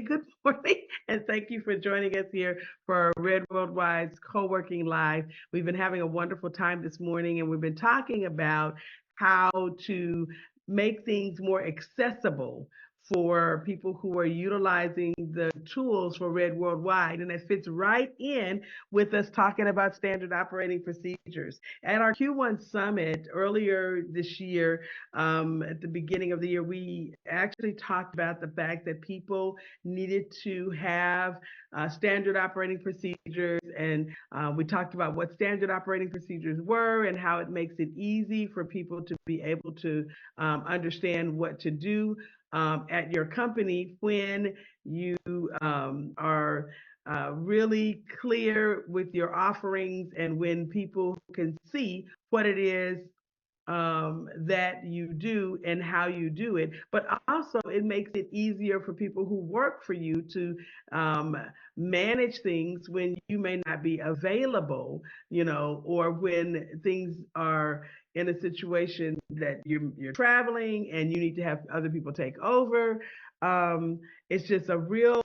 good morning, and thank you for joining us here for Red Worldwide's Co-working Live. We've been having a wonderful time this morning, and we've been talking about how to make things more accessible for people who are utilizing the tools for Red Worldwide. And it fits right in with us talking about standard operating procedures. At our Q1 summit earlier this year, at the beginning of the year, we actually talked about the fact that people needed to have standard operating procedures, and we talked about what standard operating procedures were and how it makes it easy for people to be able to understand what to do at your company when you are really clear with your offerings and when people can see what it is that you do and how you do it. But also, it makes it easier for people who work for you to um, manage things when you may not be available, or when things are in a situation that you're traveling and you need to have other people take over. It's just a real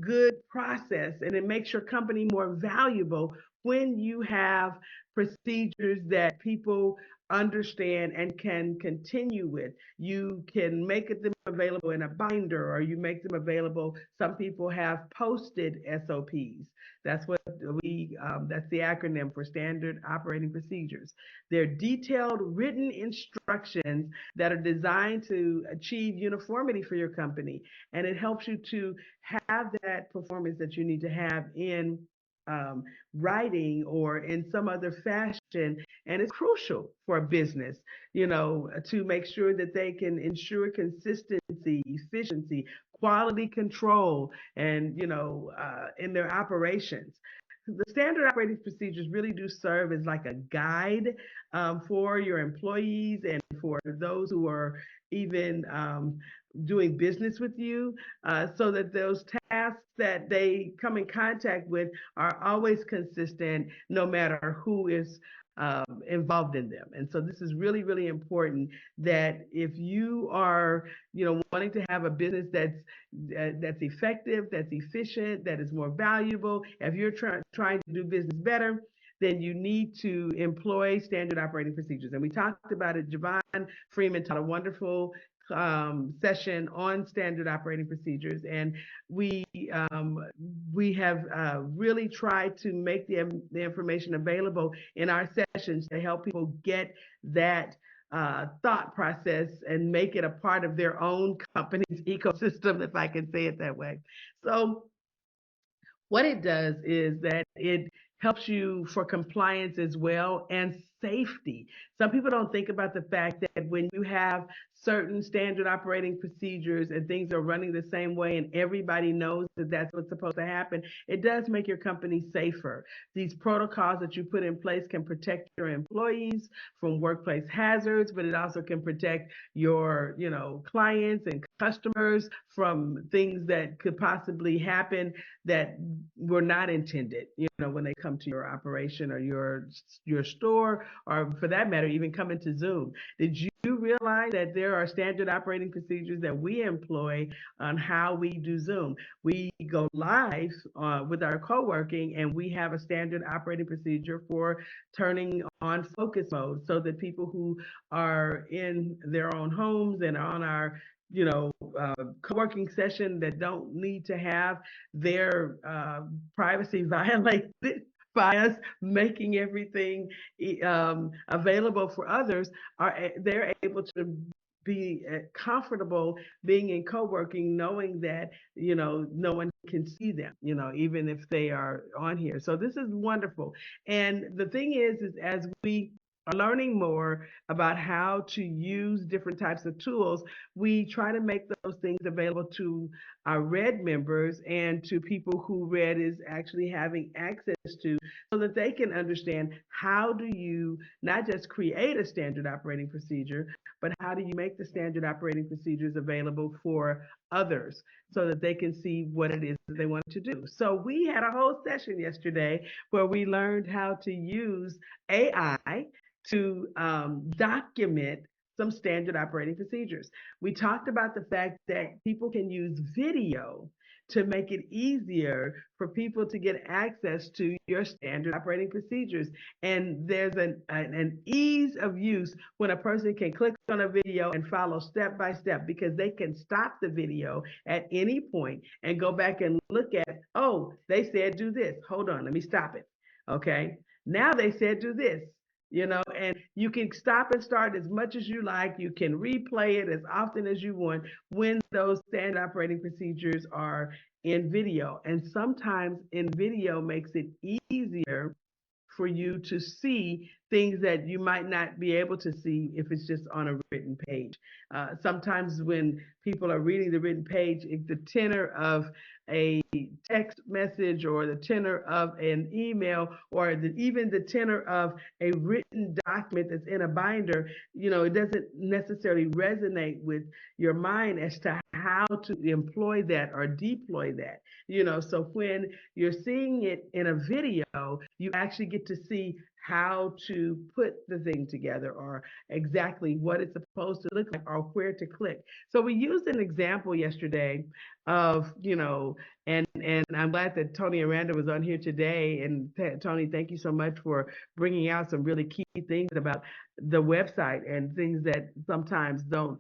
good process, and it makes your company more valuable when you have procedures that people understand and can continue with. You can make them available in a binder, or you make them available. Some people have posted SOPs. That's what that's the acronym for Standard Operating Procedures. They're detailed written instructions that are designed to achieve uniformity for your company. And it helps you to have that performance that you need to have in um, writing or in some other fashion. And it's crucial for a business, to make sure that they can ensure consistency, efficiency, quality control, and, in their operations. The standard operating procedures really do serve as like a guide for your employees and for those who are even doing business with you, so that those tasks that they come in contact with are always consistent no matter who is involved in them. And so this is really, really important that if you are, wanting to have a business that's effective, that's efficient, that is more valuable, if you're trying to do business better, then you need to employ standard operating procedures. And we talked about it. Javon Freeman taught a wonderful session on standard operating procedures, and we um, we have really tried to make the information available in our sessions to help people get that thought process and make it a part of their own company's ecosystem, if I can say it that way. So what it does is that it helps you for compliance as well and safety. Some people don't think about the fact that when you have certain standard operating procedures and things are running the same way and everybody knows that that's what's supposed to happen, it does make your company safer. These protocols that you put in place can protect your employees from workplace hazards, but it also can protect your, clients and customers from things that could possibly happen that were not intended, when they come to your operation or your store, or for that matter, even coming to Zoom. Did you realize that there are standard operating procedures that we employ on how we do Zoom? We go live with our co-working, and we have a standard operating procedure for turning on focus mode so that people who are in their own homes and on our co-working session that don't need to have their privacy violated by us making everything available for others, they're able to be comfortable being in co-working, knowing that no one can see them, even if they are on here. So this is wonderful. And the thing is as we are learning more about how to use different types of tools, we try to make those things available to our Red members and to people who Red is actually having access to, so that they can understand how do you not just create a standard operating procedure, but how do you make the standard operating procedures available for others so that they can see what it is that they want to do. So we had a whole session yesterday where we learned how to use AI to document some standard operating procedures. We talked about the fact that people can use video to make it easier for people to get access to your standard operating procedures. And there's an ease of use when a person can click on a video and follow step by step, because they can stop the video at any point and go back and look at, oh, they said do this. Hold on, let me stop it. Okay. Now they said do this, and you can stop and start as much as you like. You can replay it as often as you want when those standard operating procedures are in video. And sometimes in video makes it easier for you to see things that you might not be able to see if it's just on a written page. Sometimes when people are reading the written page, if the tenor of a text message or the tenor of an email or even the tenor of a written document that's in a binder, it doesn't necessarily resonate with your mind as to how to employ that or deploy that. So when you're seeing it in a video, you actually get to see how to put the thing together, or exactly what it's supposed to look like, or where to click. So we used an example yesterday of, and I'm glad that Tony Aranda was on here today. And Tony, thank you so much for bringing out some really key things about the website and things that sometimes don't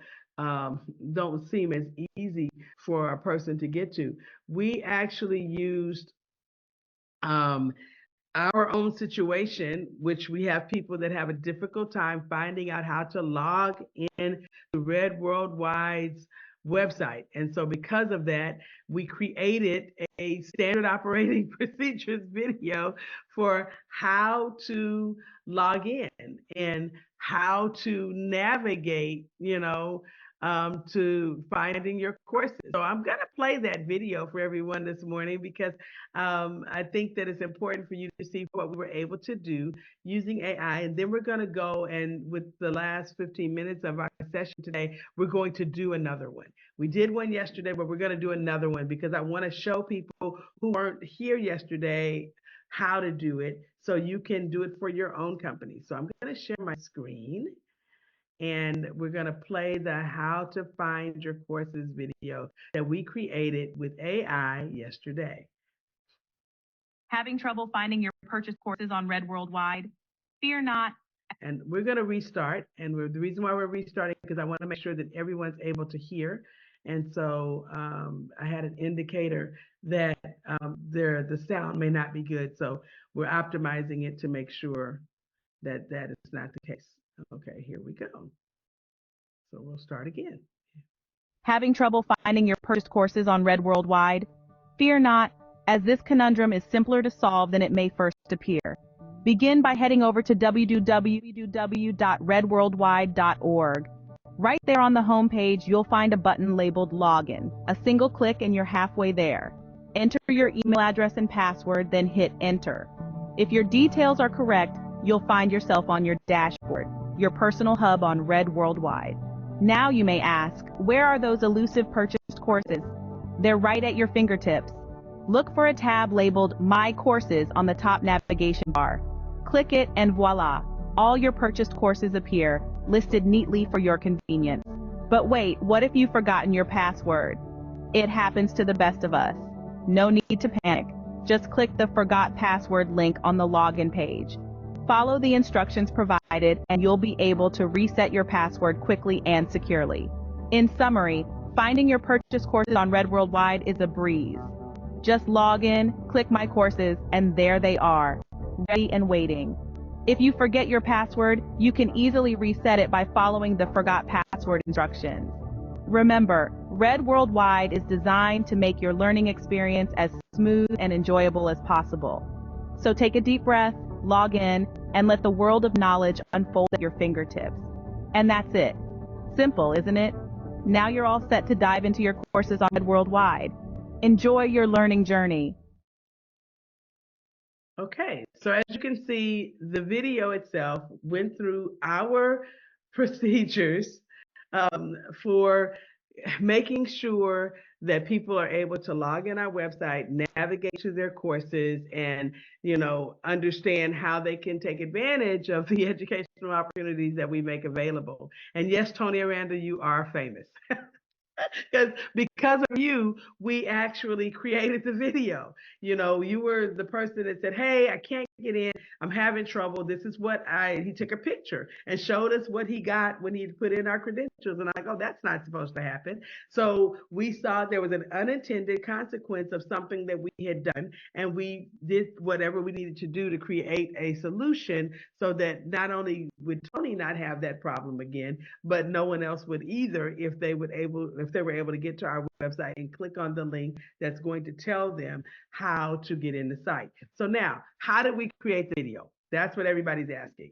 seem as easy for a person to get to. We actually used um, our own situation, which we have people that have a difficult time finding out how to log in to Red Worldwide's website. And so because of that, we created a standard operating procedures video for how to log in and how to navigate, to finding your courses. So I'm going to play that video for everyone this morning, because I think that it's important for you to see what we were able to do using AI. And then we're going to go, and with the last 15 minutes of our session today, we're going to do another one. We did one yesterday, but we're going to do another one because I want to show people who weren't here yesterday how to do it, so you can do it for your own company. So I'm going to share my screen, and we're going to play the how to find your courses video that we created with AI yesterday. Having trouble finding your purchased courses on Red Worldwide? Fear not. And we're going to restart. And the reason why we're restarting is because I want to make sure that everyone's able to hear. And so I had an indicator that the sound may not be good. So we're optimizing it to make sure that that is not the case. Okay, here we go. So we'll start again. Having trouble finding your purchased courses on Red Worldwide? Fear not, as this conundrum is simpler to solve than it may first appear. Begin by heading over to www.redworldwide.org. Right there on the home page, you'll find a button labeled Login. A single click and you're halfway there. Enter your email address and password, then hit Enter. If your details are correct, you'll find yourself on your dashboard, your personal hub on Red Worldwide. Now you may ask, where are those elusive purchased courses? They're right at your fingertips. Look for a tab labeled My Courses on the top navigation bar. Click it and voila, all your purchased courses appear, listed neatly for your convenience. But wait, what if you've forgotten your password? It happens to the best of us. No need to panic. Just click the Forgot Password link on the login page. Follow the instructions provided and you'll be able to reset your password quickly and securely. In summary, finding your purchased courses on Red Worldwide is a breeze. Just log in, click My Courses, and there they are, ready and waiting. If you forget your password, you can easily reset it by following the Forgot Password instructions. Remember, Red Worldwide is designed to make your learning experience as smooth and enjoyable as possible. So take a deep breath, log in, and let the world of knowledge unfold at your fingertips. And that's it. Simple, isn't it? Now you're all set to dive into your courses on Red Worldwide. Enjoy your learning journey. Okay, so as you can see, the video itself went through our procedures for making sure that people are able to log in our website, navigate to their courses, and understand how they can take advantage of the educational opportunities that we make available. And yes, Tony Aranda, you are famous. Because of you, we actually created the video. You were the person that said, "Hey, I can't get in. I'm having trouble. This is what I." He took a picture and showed us what he got when he put in our credentials, and I go, "That's not supposed to happen." So we saw there was an unintended consequence of something that we had done, and we did whatever we needed to do to create a solution so that not only would Tony not have that problem again, but no one else would either if they were able to get to our website and click on the link that's going to tell them how to get in the site. So now, how did we create the video? That's what everybody's asking.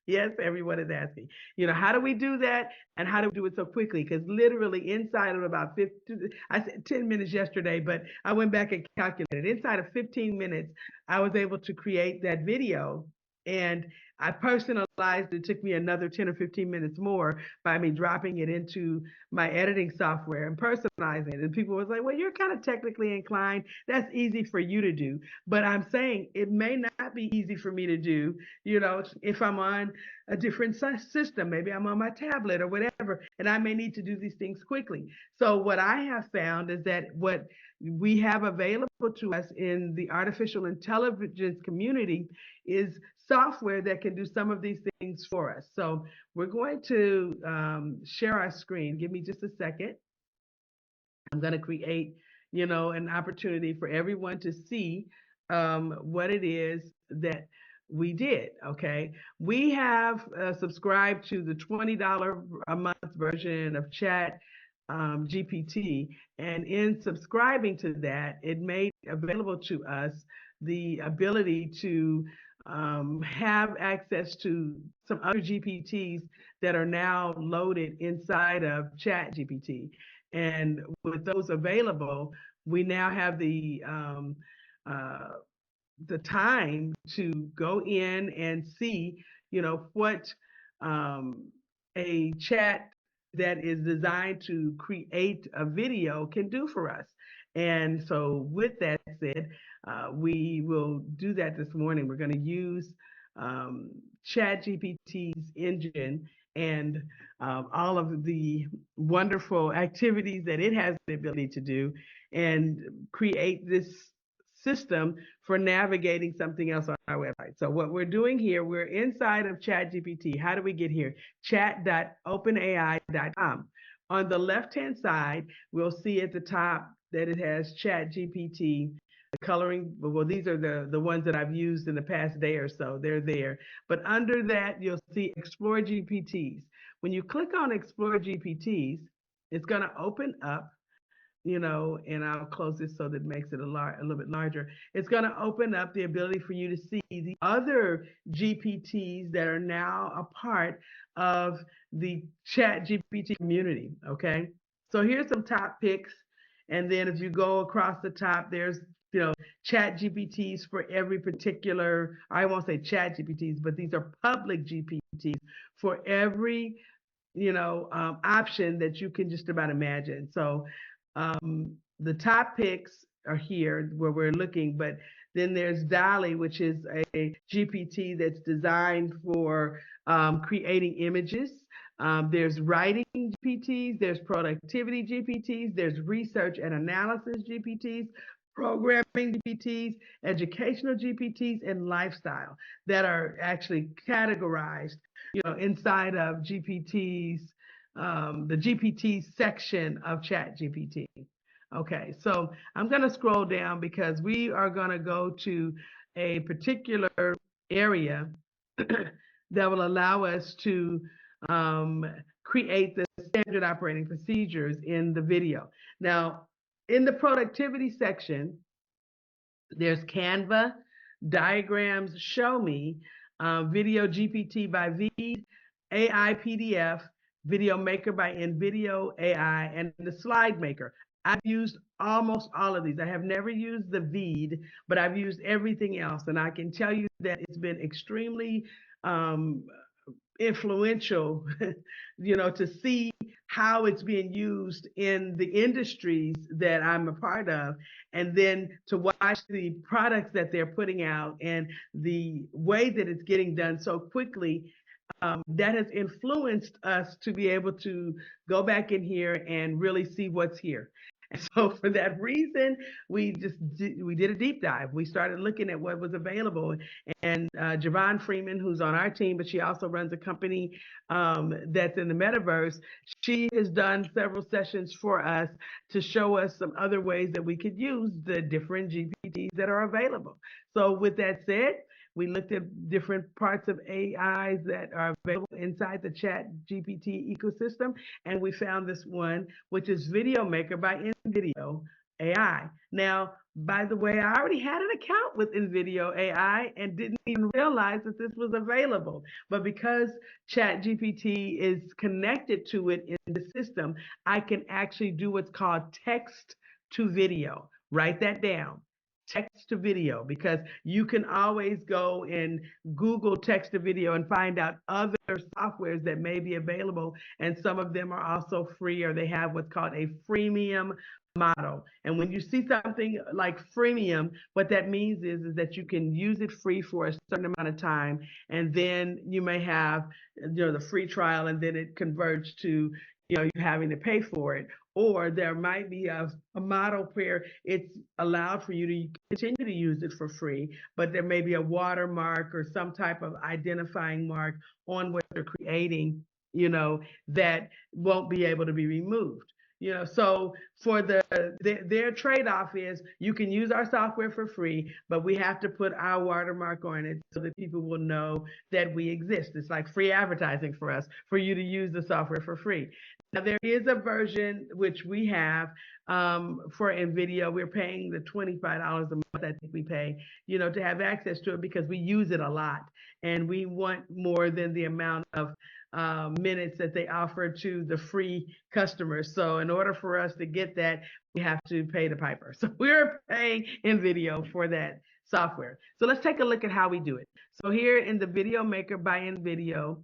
Yes, everyone is asking. How do we do that, and how do we do it so quickly? Because literally inside of about 15, I said 10 minutes yesterday, but I went back and calculated. Inside of 15 minutes, I was able to create that video, and I personalized it. It took me another 10 or 15 minutes more by me dropping it into my editing software and personalizing it. And people was like, "Well, you're kind of technically inclined. That's easy for you to do." But I'm saying it may not be easy for me to do, if I'm on a different system. Maybe I'm on my tablet or whatever, and I may need to do these things quickly. So what I have found is that what we have available to us in the artificial intelligence community is software that can do some of these things for us. So we're going to share our screen. Give me just a second. I'm going to create, an opportunity for everyone to see what it is that we did. Okay. We have subscribed to the $20 a month version of Chat GPT. And in subscribing to that, it made available to us the ability to have access to some other GPTs that are now loaded inside of Chat GPT. And with those available, we now have uh, the time to go in and see, what um, a chat that is designed to create a video can do for us. And so, with that said, we will do that this morning. We're going to use um, ChatGPT's engine and all of the wonderful activities that it has the ability to do and create this system for navigating something else on our website. So what we're doing here, we're inside of ChatGPT. How do we get here? Chat.openai.com. On the left-hand side, we'll see at the top that it has ChatGPT. The coloring, well, these are the ones that I've used in the past day or so. They're there. But under that, you'll see Explore GPTs. When you click on Explore GPTs, it's going to open up, and I'll close this so that it makes it a little bit larger. It's going to open up the ability for you to see the other GPTs that are now a part of the Chat GPT community. Okay. So here's some top picks. And then if you go across the top, there's, Chat GPTs for every particular, I won't say Chat GPTs, but these are public GPTs for every, option that you can just about imagine. So the top picks are here where we're looking, but then there's Dolly, which is a GPT that's designed for creating images. There's writing GPTs, there's productivity GPTs, there's research and analysis GPTs, programming GPTs, educational GPTs, and lifestyle that are actually categorized, inside of GPTs, the GPT section of Chat GPT. Okay, so I'm going to scroll down because we are going to go to a particular area that will allow us to create the standard operating procedures in the video. Now, in the productivity section, there's Canva, diagrams, show me, video GPT by Veed, AI PDF, video maker by Invideo.ai, and the slide maker. I've used almost all of these. I have never used the Veed, but I've used everything else. And I can tell you that it's been extremely influential, to see how it's being used in the industries that I'm a part of, and then to watch the products that they're putting out and the way that it's getting done so quickly. that has influenced us to be able to go back in here and really see what's here. And so for that reason, we did a deep dive. We started looking at what was available. And Javon Freeman, who's on our team, but she also runs a company that's in the metaverse, she has done several sessions for us to show us some other ways that we could use the different GPTs that are available. So with that said, we looked at different parts of AIs that are available inside the Chat GPT ecosystem, and we found this one, which is Video Maker by Invideo.ai. Now, by the way, I already had an account with Invideo.ai and didn't even realize that this was available. But because ChatGPT is connected to it in the system, I can actually do what's called text to video. Write that down, text to video, because you can always go and Google text to video and find out other softwares that may be available. And some of them are also free, or they have what's called a freemium model. And when you see something like freemium, what that means is that you can use it free for a certain amount of time, and then you may have, the free trial, and then it converts to, you having to pay for it. Or there might be a model where it's allowed for you to continue to use it for free, but there may be a watermark or some type of identifying mark on what you're creating, that won't be able to be removed. So for their trade-off is you can use our software for free, but we have to put our watermark on it so that people will know that we exist. It's like free advertising for us, for you to use the software for free. Now, there is a version which we have for NVIDIA. We're paying the $25 a month, I think we pay, to have access to it, because we use it a lot. And we want more than the amount of minutes that they offer to the free customers. So in order for us to get that, we have to pay the piper. So we're paying NVIDIA for that software. So let's take a look at how we do it. So here in the Video Maker by NVIDIA,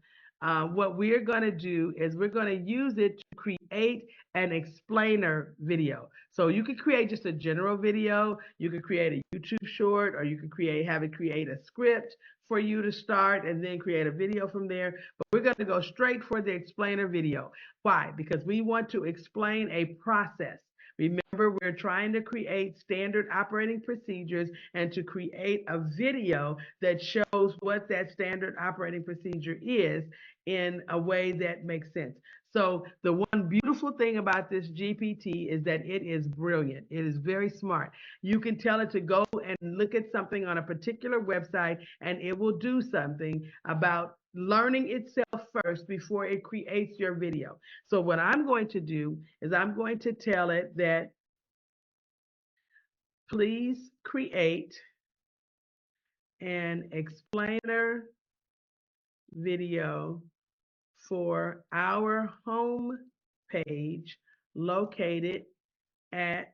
what we're going to do is we're going to use it to create an explainer video. So you could create just a general video, you could create a YouTube short, or you could have it create a script for you to start and then create a video from there. But we're going to go straight for the explainer video. Why? Because we want to explain a process. Remember, we're trying to create standard operating procedures and to create a video that shows what that standard operating procedure is in a way that makes sense. So the one beautiful thing about this GPT is that it is brilliant. It is very smart. You can tell it to go and look at something on a particular website, and it will do something about learning itself first before it creates your video. So what I'm going to do is I'm going to tell it that please create an explainer video for our home page located at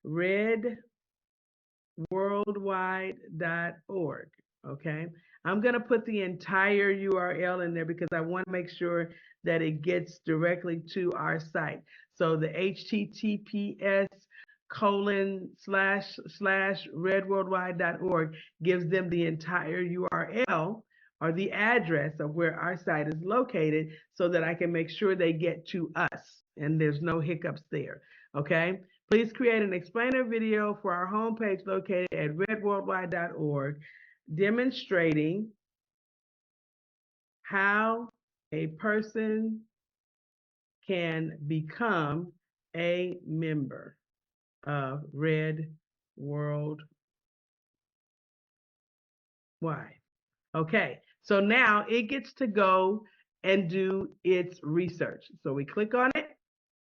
redworldwide.org. Okay, I'm going to put the entire URL in there because I want to make sure that it gets directly to our site. So the https://redworldwide.org gives them the entire URL, or the address of where our site is located, so that I can make sure they get to us and there's no hiccups there. Okay, please create an explainer video for our homepage located at redworldwide.org, demonstrating how a person can become a member of Red Worldwide. Okay, so now it gets to go and do its research. So we click on it,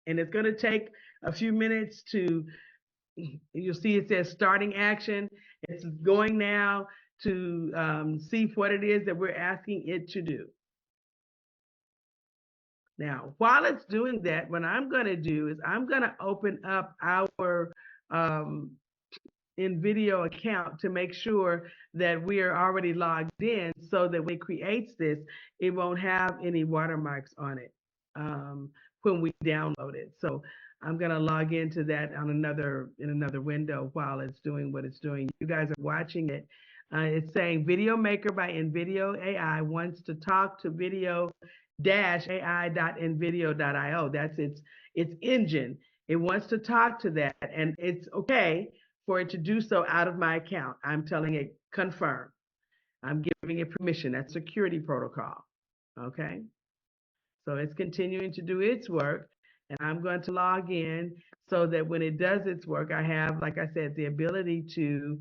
and it's going to take a few minutes to, you'll see it says starting action. It's going now to see what it is that we're asking it to do. Now, while it's doing that, what I'm going to do is I'm going to open up our Invideo account to make sure that we are already logged in, so that when it creates this, it won't have any watermarks on it when we download it. So I'm going to log into that on in another window while it's doing what it's doing. You guys are watching it It's saying Video Maker by Invideo.ai wants to talk to video-ai.invideo.io. That's its engine. It wants to talk to that, and it's okay for it to do so out of my account. I'm telling it confirm. I'm giving it permission. That's security protocol. Okay. So it's continuing to do its work, and I'm going to log in so that when it does its work, I have, like I said, the ability to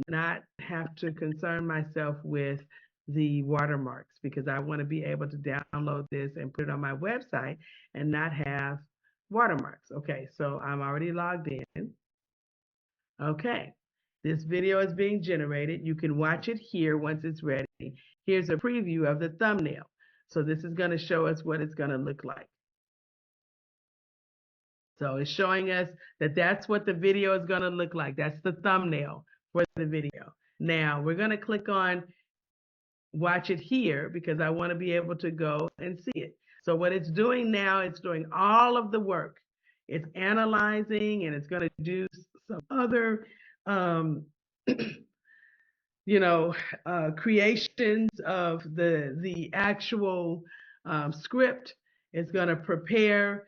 not have to concern myself with the watermarks, because I want to be able to download this and put it on my website and not have watermarks. Okay, so I'm already logged in. Okay, this video is being generated. You can watch it here once it's ready. Here's a preview of the thumbnail. So this is going to show us what it's going to look like. So it's showing us that that's what the video is going to look like. That's the thumbnail for the video. Now we're going to click on watch it here because I want to be able to go and see it. So what it's doing now, it's doing all of the work. It's analyzing, and it's going to do some other creations of the actual script. It's going to prepare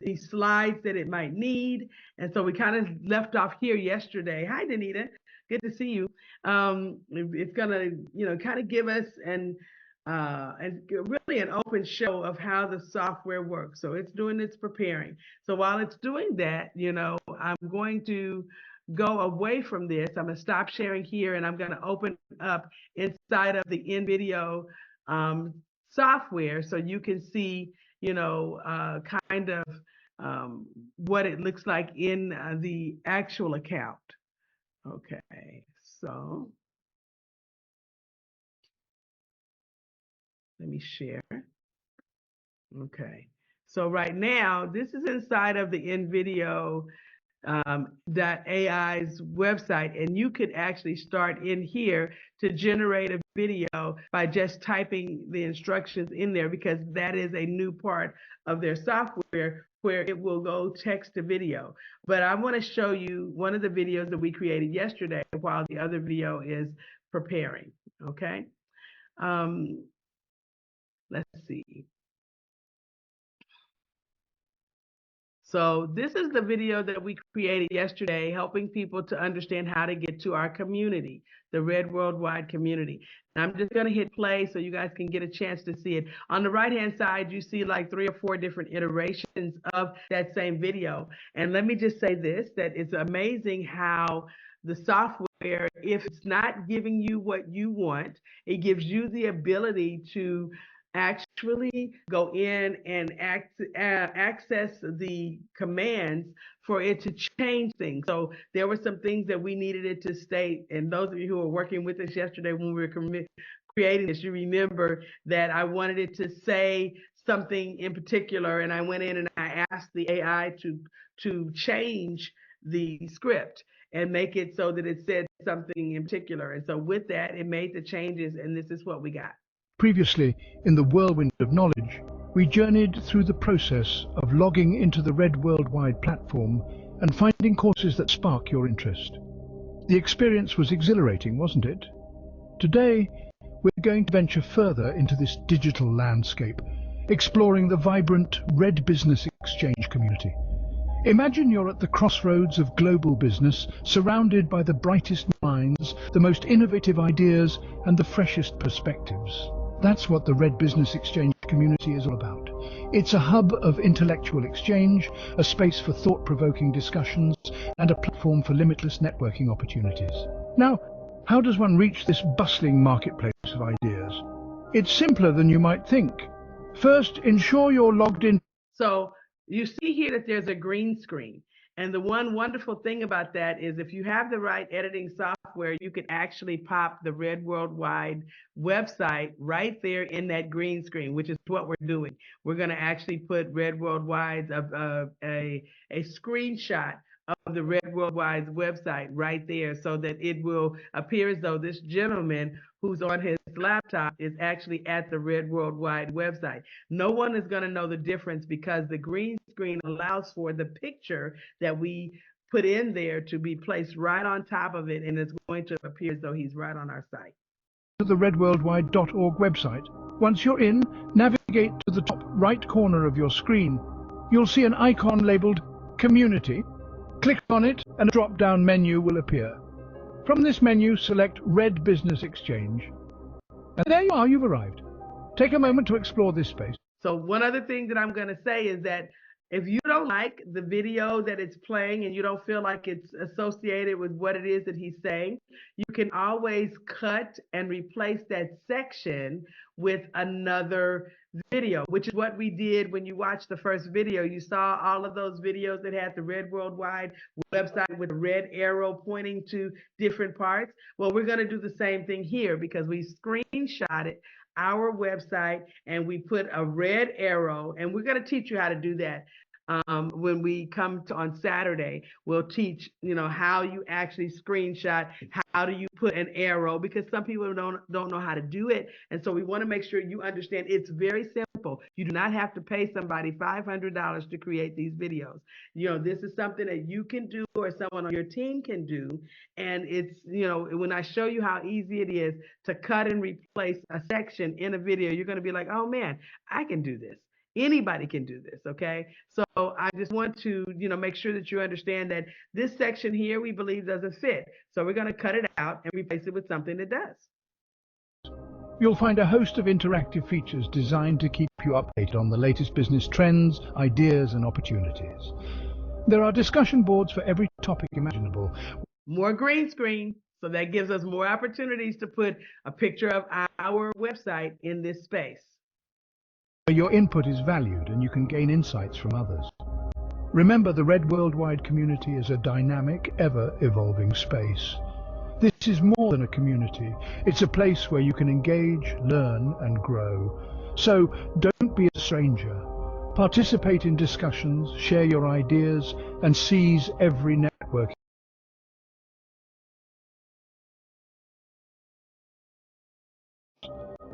these slides that it might need. And so we kind of left off here yesterday. Hi, Danita. Good to see you. It's going to, kind of give us and really an open show of how the software works. So it's doing its preparing. So while it's doing that, I'm going to go away from this. I'm going to stop sharing here, and I'm going to open up inside of the Invideo software so you can see, kind of what it looks like in the actual account. Okay, so let me share. Okay, so right now, this is inside of the Invideo .ai's website, and you could actually start in here to generate a video by just typing the instructions in there, because that is a new part of their software where it will go text to video. But I want to show you one of the videos that we created yesterday while the other video is preparing. Okay, let's see. So this is the video that we created yesterday, helping people to understand how to get to our community, the Red Worldwide community. And I'm just going to hit play so you guys can get a chance to see it. On the right-hand side, you see like 3 or 4 different iterations of that same video. And let me just say this, that it's amazing how the software, if it's not giving you what you want, it gives you the ability to actually go in and access the commands for it to change things. So there were some things that we needed it to state, and those of you who were working with us yesterday when we were creating this, you remember that I wanted it to say something in particular, and I went in and I asked the AI to change the script and make it so that it said something in particular. And so with that, it made the changes, and this is what we got. Previously, in the whirlwind of knowledge, we journeyed through the process of logging into the Red Worldwide platform and finding courses that spark your interest. The experience was exhilarating, wasn't it? Today, we're going to venture further into this digital landscape, exploring the vibrant Red Business Exchange community. Imagine you're at the crossroads of global business, surrounded by the brightest minds, the most innovative ideas, and the freshest perspectives. That's what the Red Business Exchange community is all about. It's a hub of intellectual exchange, a space for thought-provoking discussions, and a platform for limitless networking opportunities. Now, how does one reach this bustling marketplace of ideas? It's simpler than you might think. First, ensure you're logged in. So you see here that there's a green screen. And the one wonderful thing about that is if you have the right editing software, you can actually pop the Red Worldwide website right there in that green screen, which is what we're doing. We're going to actually put Red Worldwide's a screenshot of the Red Worldwide's website right there so that it will appear as though this gentleman who's on his laptop is actually at the Red Worldwide website. No one is going to know the difference because the green screen allows for the picture that we put in there to be placed right on top of it, and it's going to appear as though he's right on our site. To the redworldwide.org website. Once you're in, navigate to the top right corner of your screen. You'll see an icon labeled Community. Click on it and a drop-down menu will appear. From this menu, select Red Business Exchange. And there you are, you've arrived. Take a moment to explore this space. So one other thing that I'm going to say is that if you don't like the video that it's playing and you don't feel like it's associated with what it is that he's saying, you can always cut and replace that section with another video, which is what we did when you watched the first video. You saw all of those videos that had the Red Worldwide website with a red arrow pointing to different parts. Well, we're going to do the same thing here because we screenshotted our website and we put a red arrow, and we're going to teach you how to do that. When we come to on Saturday, we'll teach, how you actually screenshot, how do you put an arrow, because some people don't know how to do it. And so we want to make sure you understand it's very simple. You do not have to pay somebody $500 to create these videos. This is something that you can do or someone on your team can do. And it's, when I show you how easy it is to cut and replace a section in a video, you're going to be like, oh man, I can do this. Anybody can do this, okay? So I just want to, make sure that you understand that this section here we believe doesn't fit. So we're going to cut it out and replace it with something that does. You'll find a host of interactive features designed to keep you updated on the latest business trends, ideas, and opportunities. There are discussion boards for every topic imaginable. More green screen, so that gives us more opportunities to put a picture of our website in this space. Your input is valued and you can gain insights from others. Remember, the Red Worldwide community is a dynamic, ever-evolving space. This is more than a community. It's a place where you can engage, learn, and grow. So don't be a stranger. Participate in discussions, share your ideas, and seize every network.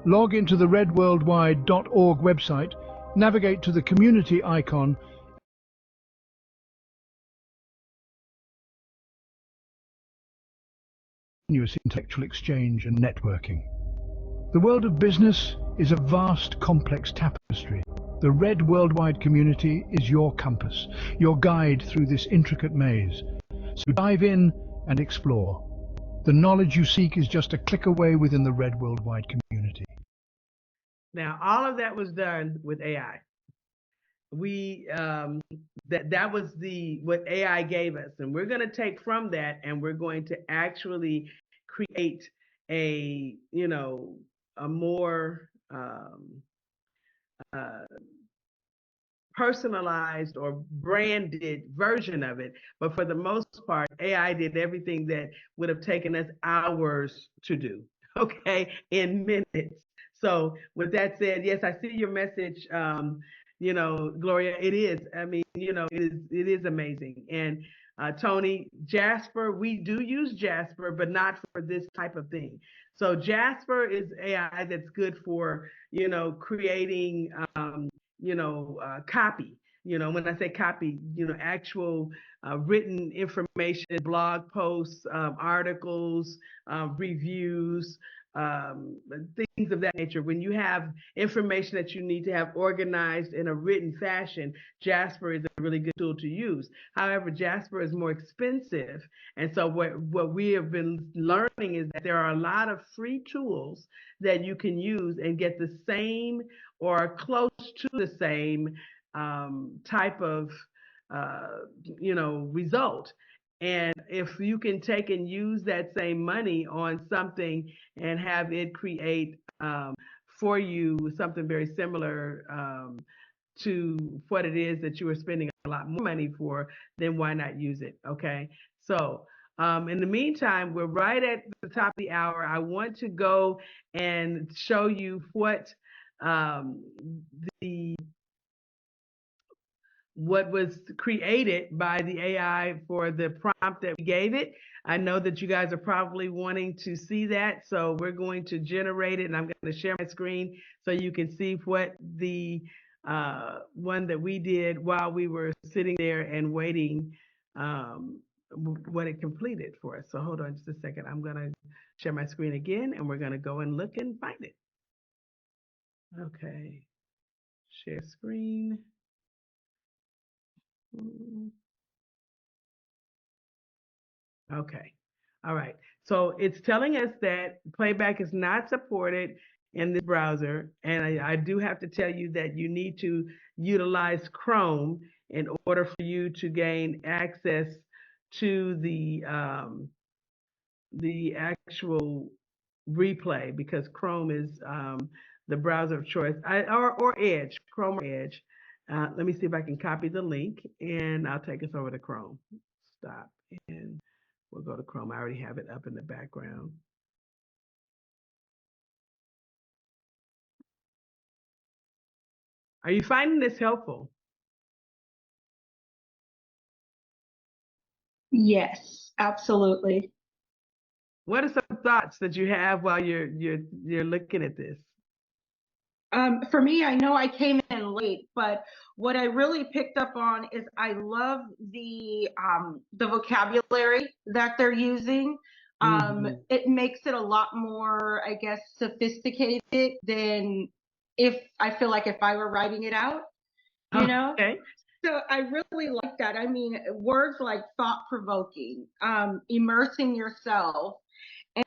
Log into the redworldwide.org website, navigate to the community icon, continuous intellectual exchange and networking. The world of business is a vast, complex tapestry. The Red Worldwide community is your compass, your guide through this intricate maze. So dive in and explore. The knowledge you seek is just a click away within the Red Worldwide community. Now, all of that was done with AI. We that was what AI gave us, and we're going to take from that, and we're going to actually create a more personalized or branded version of it. But for the most part, AI did everything that would have taken us hours to do, okay, in minutes. So with that said, yes, I see your message, Gloria. It is, I mean, it is amazing. And Tony, Jasper, we do use Jasper, but not for this type of thing. So Jasper is AI that's good for, creating, copy. When I say copy, actual written information, blog posts, articles, reviews, things of that nature. When you have information that you need to have organized in a written fashion, Jasper is a really good tool to use. However, Jasper is more expensive. And so what we have been learning is that there are a lot of free tools that you can use and get the same or close to the same type of result. And if you can take and use that same money on something and have it create for you something very similar to what it is that you are spending a lot more money for, then why not use it? Okay. So in the meantime, we're right at the top of the hour. I want to go and show you what what was created by the AI for the prompt that we gave it. I know that you guys are probably wanting to see that, so we're going to generate it, and I'm going to share my screen so you can see what the one that we did while we were sitting there and waiting what it completed for us. So hold on just a second. I'm going to share my screen again, and we're going to go and look and find it. Okay, share screen. Okay, all right. So it's telling us that playback is not supported in this browser, and I do have to tell you that you need to utilize Chrome in order for you to gain access to the actual replay, because Chrome is the browser of choice, or Edge, Chrome or Edge. Let me see if I can copy the link, and I'll take us over to Chrome. Stop, and we'll go to Chrome. I already have it up in the background. Are you finding this helpful? Yes, absolutely. What are some thoughts that you have while you're looking at this? For me, I know I came in late, but what I really picked up on is I love the vocabulary that they're using. It makes it a lot more, I guess, sophisticated than I feel like if I were writing it out, you know? Okay. So I really like that. I mean, words like thought-provoking, immersing yourself,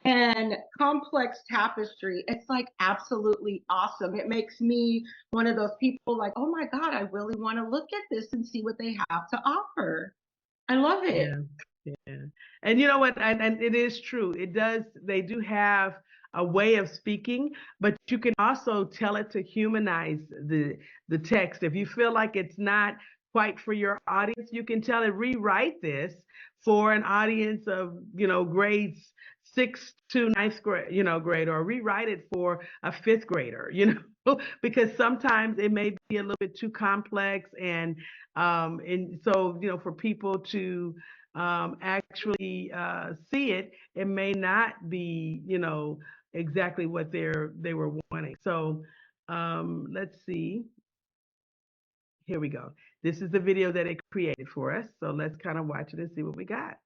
and complex tapestry. It's like absolutely awesome. It makes me one of those people like, oh my God, I really want to look at this and see what they have to offer. I love it. Yeah, yeah. And you know what? And it is true. They do have a way of speaking, but you can also tell it to humanize the text. If you feel like it's not quite for your audience, you can tell it, rewrite this for an audience of, grades 6th to 9th grade, grade, or rewrite it for a 5th grader, because sometimes it may be a little bit too complex, and so, for people to actually see it, it may not be, exactly what they were wanting. So let's see. Here we go. This is the video that it created for us. So let's kind of watch it and see what we got.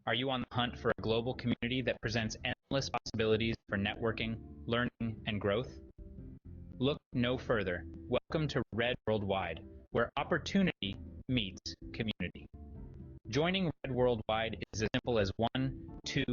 Are you on the hunt for a global community that presents endless possibilities for networking, learning, and growth? Look no further. Welcome to Red Worldwide, where opportunity meets community. Joining Red Worldwide is as simple as 1, 2,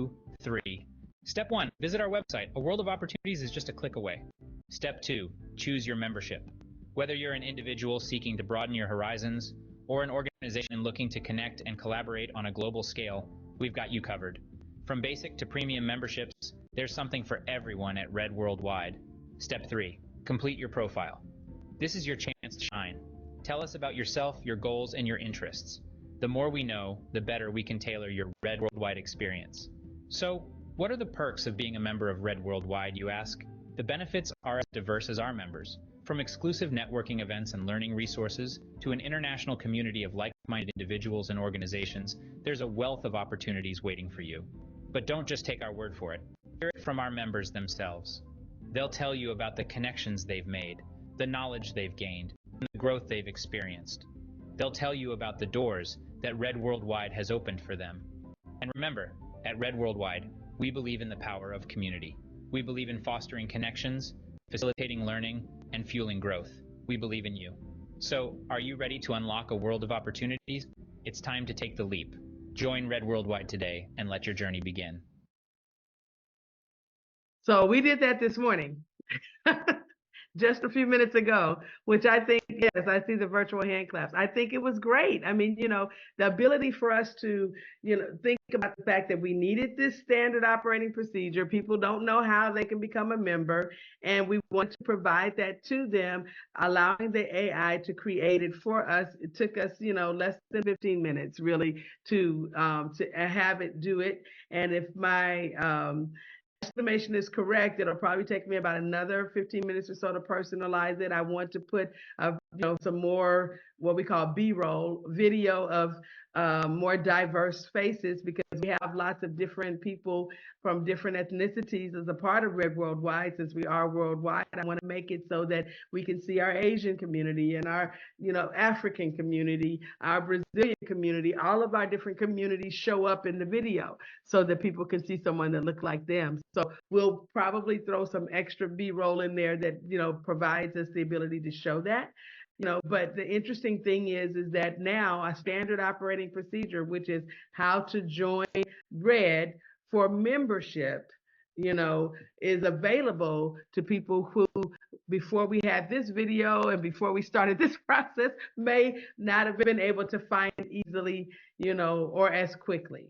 3. Step 1, visit our website. A world of opportunities is just a click away. Step 2, choose your membership. Whether you're an individual seeking to broaden your horizons or an organization looking to connect and collaborate on a global scale, we've got you covered. From basic to premium memberships, there's something for everyone at Red Worldwide. Step 3, complete your profile. This is your chance to shine. Tell us about yourself, your goals, and your interests. The more we know, the better we can tailor your Red Worldwide experience. So, what are the perks of being a member of Red Worldwide, you ask? The benefits are as diverse as our members. From exclusive networking events and learning resources to an international community of like-minded individuals and organizations, there's a wealth of opportunities waiting for you. But don't just take our word for it. Hear it from our members themselves. They'll tell you about the connections they've made, the knowledge they've gained, and the growth they've experienced. They'll tell you about the doors that Red Worldwide has opened for them. And remember, at Red Worldwide, we believe in the power of community. We believe in fostering connections, facilitating learning, and fueling growth. We believe in you. So, are you ready to unlock a world of opportunities? It's time to take the leap. Join Red Worldwide today and let your journey begin. So we did that this morning. Just a few minutes ago, which I think, yes, I see the virtual hand claps. I think it was great. I mean, the ability for us to, think about the fact that we needed this standard operating procedure. People don't know how they can become a member, and we want to provide that to them, allowing the AI to create it for us. It took us, less than 15 minutes really to have it do it. And if my estimation is correct, it'll probably take me about another 15 minutes or so to personalize it. I want to put some more what we call B-roll video of more diverse faces, because we have lots of different people from different ethnicities as a part of Red Worldwide. Since we are worldwide, I want to make it so that we can see our Asian community and our, African community, our Brazilian community, all of our different communities show up in the video so that people can see someone that looks like them. So we'll probably throw some extra B-roll in there that, provides us the ability to show that. But the interesting thing is that now a standard operating procedure, which is how to join Red for membership, is available to people who, before we had this video and before we started this process, may not have been able to find it easily, or as quickly,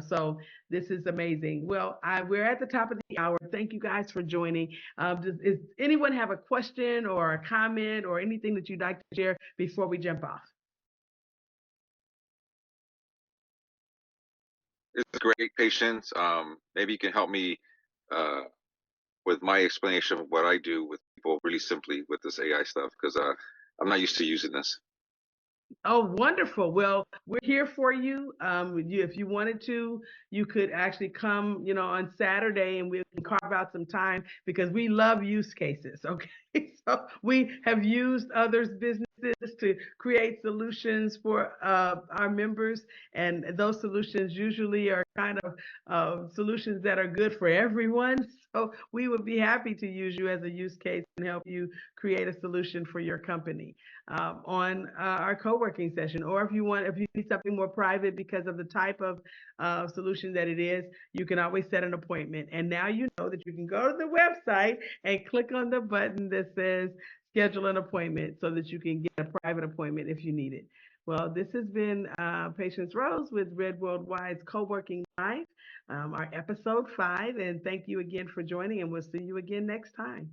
so this is amazing. Well, we're at the top of the hour. Thank you guys for joining. Does anyone have a question or a comment or anything that you'd like to share before we jump off? It's great, Patience. Maybe you can help me with my explanation of what I do with people really simply with this AI stuff, because I'm not used to using this. Oh, wonderful. Well, we're here for you. If you wanted to, you could actually come, on Saturday, and we can carve out some time, because we love use cases. Okay. So we have used others' businesses to create solutions for our members. And those solutions usually are kind of solutions that are good for everyone. So we would be happy to use you as a use case and help you create a solution for your company on our co-working session. Or if you need something more private because of the type of solution that it is, you can always set an appointment. And now you know that you can go to the website and click on the button that says schedule an appointment, so that you can get a private appointment if you need it. Well, this has been Patience Rose with Red Worldwide's Co-working Live, our episode 5. And thank you again for joining, and we'll see you again next time.